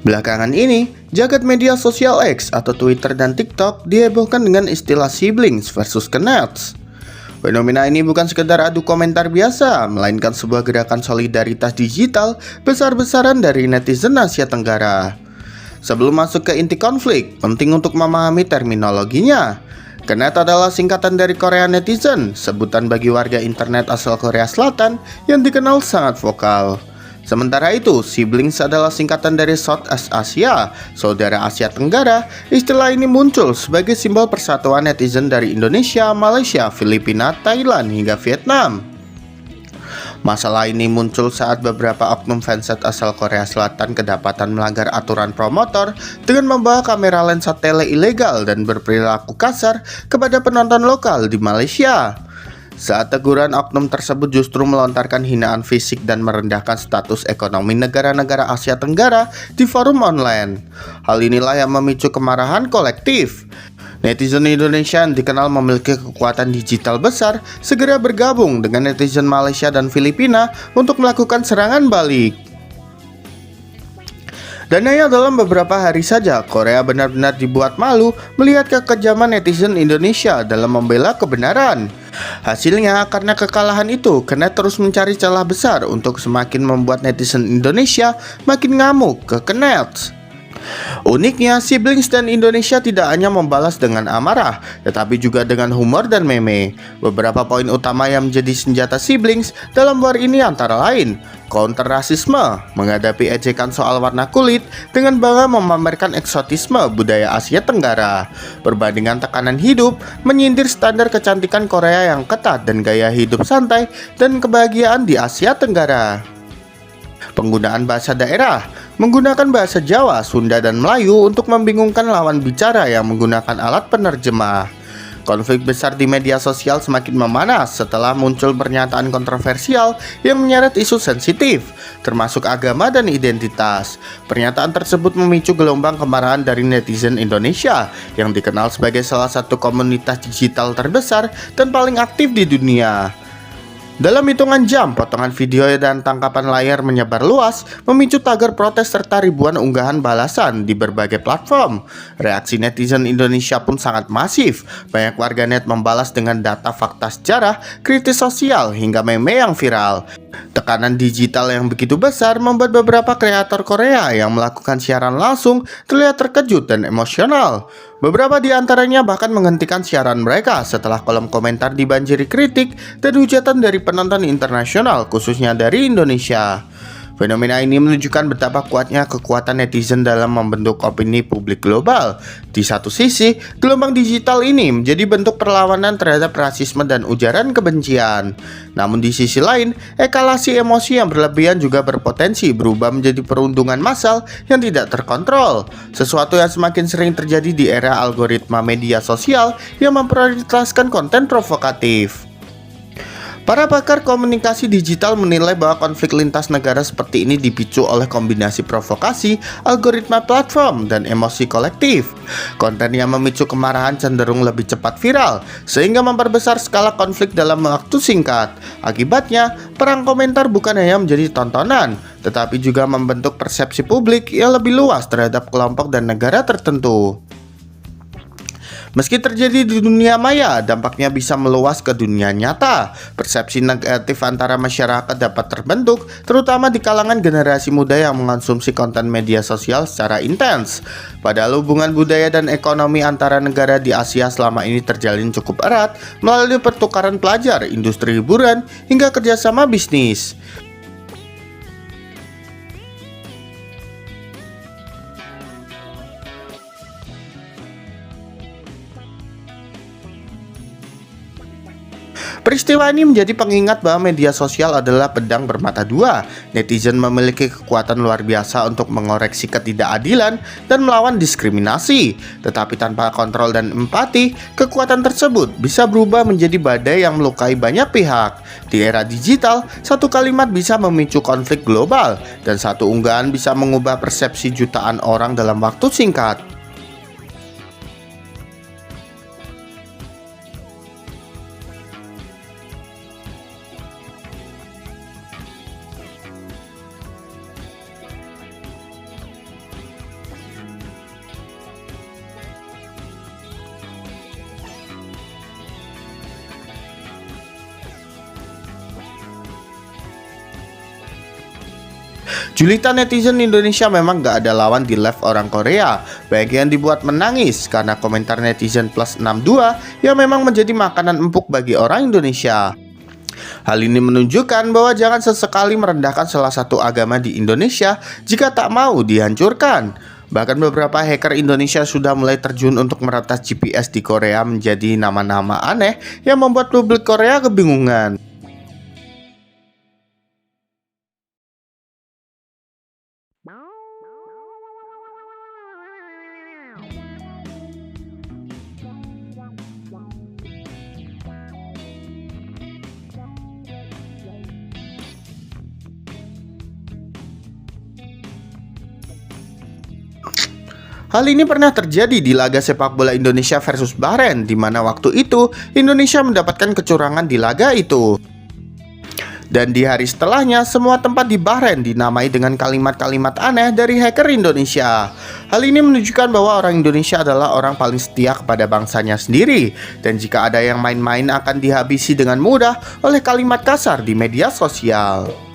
Belakangan ini, jagat media sosial X atau Twitter dan TikTok dihebohkan dengan istilah siblings versus kenets. Fenomena ini bukan sekedar adu komentar biasa, melainkan sebuah gerakan solidaritas digital besar-besaran dari netizen Asia Tenggara. Sebelum masuk ke inti konflik, penting untuk memahami terminologinya. Kenet adalah singkatan dari Korea netizen, sebutan bagi warga internet asal Korea Selatan yang dikenal sangat vokal. Sementara itu, siblings adalah singkatan dari Southeast Asia, saudara Asia Tenggara. Istilah ini muncul sebagai simbol persatuan netizen dari Indonesia, Malaysia, Filipina, Thailand, hingga Vietnam. Masalah ini muncul saat beberapa oknum fanset asal Korea Selatan kedapatan melanggar aturan promotor dengan membawa kamera lensa tele ilegal dan berperilaku kasar kepada penonton lokal di Malaysia. Saat teguran, oknum tersebut justru melontarkan hinaan fisik dan merendahkan status ekonomi negara-negara Asia Tenggara di forum online. Hal inilah yang memicu kemarahan kolektif. Netizen Indonesia yang dikenal memiliki kekuatan digital besar segera bergabung dengan netizen Malaysia dan Filipina untuk melakukan serangan balik. Dan hanya dalam beberapa hari saja, Korea benar-benar dibuat malu melihat kekejaman netizen Indonesia dalam membela kebenaran. Hasilnya, karena kekalahan itu, Kenet terus mencari celah besar untuk semakin membuat netizen Indonesia makin ngamuk ke Kenet. Uniknya, siblings dan Indonesia tidak hanya membalas dengan amarah, tetapi juga dengan humor dan meme. Beberapa poin utama yang menjadi senjata siblings dalam war ini antara lain: counter rasisme, menghadapi ejekan soal warna kulit dengan bangga memamerkan eksotisme budaya Asia Tenggara; perbandingan tekanan hidup, menyindir standar kecantikan Korea yang ketat dan gaya hidup santai dan kebahagiaan di Asia Tenggara; penggunaan bahasa daerah, menggunakan bahasa Jawa, Sunda, dan Melayu untuk membingungkan lawan bicara yang menggunakan alat penerjemah. Konflik besar di media sosial semakin memanas setelah muncul pernyataan kontroversial yang menyeret isu sensitif, termasuk agama dan identitas. Pernyataan tersebut memicu gelombang kemarahan dari netizen Indonesia yang dikenal sebagai salah satu komunitas digital terbesar dan paling aktif di dunia. Dalam hitungan jam, potongan video dan tangkapan layar menyebar luas, memicu tagar protes serta ribuan unggahan balasan di berbagai platform. Reaksi netizen Indonesia pun sangat masif. Banyak warganet membalas dengan data fakta sejarah, kritis sosial, hingga meme yang viral. Tekanan digital yang begitu besar membuat beberapa kreator Korea yang melakukan siaran langsung terlihat terkejut dan emosional. Beberapa di antaranya bahkan menghentikan siaran mereka setelah kolom komentar dibanjiri kritik dan hujatan dari penonton internasional, khususnya dari Indonesia. Fenomena ini menunjukkan betapa kuatnya kekuatan netizen dalam membentuk opini publik global. Di satu sisi, gelombang digital ini menjadi bentuk perlawanan terhadap rasisme dan ujaran kebencian. Namun di sisi lain, eskalasi emosi yang berlebihan juga berpotensi berubah menjadi perundungan massal yang tidak terkontrol. Sesuatu yang semakin sering terjadi di era algoritma media sosial yang memprioritaskan konten provokatif. Para pakar komunikasi digital menilai bahwa konflik lintas negara seperti ini dipicu oleh kombinasi provokasi, algoritma platform, dan emosi kolektif. Konten yang memicu kemarahan cenderung lebih cepat viral, sehingga memperbesar skala konflik dalam waktu singkat. Akibatnya, perang komentar bukan hanya menjadi tontonan, tetapi juga membentuk persepsi publik yang lebih luas terhadap kelompok dan negara tertentu. Meski terjadi di dunia maya, dampaknya bisa meluas ke dunia nyata. Persepsi negatif antara masyarakat dapat terbentuk, terutama di kalangan generasi muda yang mengonsumsi konten media sosial secara intens. Padahal hubungan budaya dan ekonomi antara negara di Asia selama ini terjalin cukup erat melalui pertukaran pelajar, industri hiburan, hingga kerjasama bisnis. Peristiwa ini menjadi pengingat bahwa media sosial adalah pedang bermata dua. Netizen memiliki kekuatan luar biasa untuk mengoreksi ketidakadilan dan melawan diskriminasi. Tetapi tanpa kontrol dan empati, kekuatan tersebut bisa berubah menjadi badai yang melukai banyak pihak. Di era digital, satu kalimat bisa memicu konflik global, dan satu unggahan bisa mengubah persepsi jutaan orang dalam waktu singkat. Julitan netizen Indonesia memang gak ada lawan di live orang Korea. Banyak yang dibuat menangis karena komentar netizen plus 62 yang memang menjadi makanan empuk bagi orang Indonesia. Hal ini menunjukkan bahwa jangan sesekali merendahkan salah satu agama di Indonesia jika tak mau dihancurkan. Bahkan beberapa hacker Indonesia sudah mulai terjun untuk meretas GPS di Korea menjadi nama-nama aneh yang membuat publik Korea kebingungan. Hal ini pernah terjadi di laga sepak bola Indonesia versus Bahrain, di mana waktu itu Indonesia mendapatkan kecurangan di laga itu. Dan di hari setelahnya, semua tempat di Bahrain dinamai dengan kalimat-kalimat aneh dari hacker Indonesia. Hal ini menunjukkan bahwa orang Indonesia adalah orang paling setia kepada bangsanya sendiri. Dan jika ada yang main-main akan dihabisi dengan mudah oleh kalimat kasar di media sosial.